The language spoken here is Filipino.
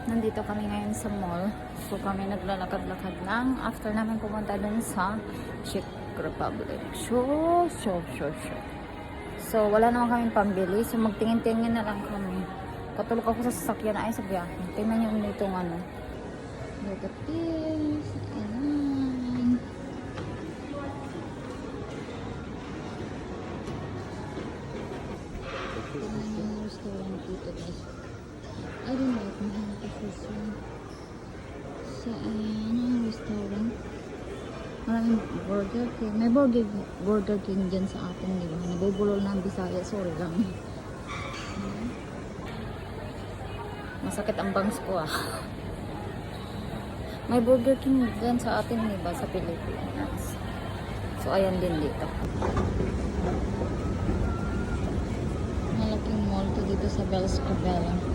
Nandito kami ngayon sa mall. So kami naglalakad-lakad lang after namin pumunta dun sa Czech Republic. So wala naman kaming pambili. So magtingin-tingin na lang kami. Katulog ako sa sasakyan ay sa biyahe. Tingnan niyo dito ng ano. Look at this. Ayan. Tingnan niyo yung restaurant dito guys. I don't like mahal kasi sa ano restaurant. Maraming Burger King. May Burger King dyan sa atin, di ba? Nabubulol ng Bisaya. Sorry lang. Masakit ang bangs ko ah. May Burger King dyan sa atin, di ba? Sa Pilipinas. So, ayan din dito. Malaking mall to dito sa Bells Cabela.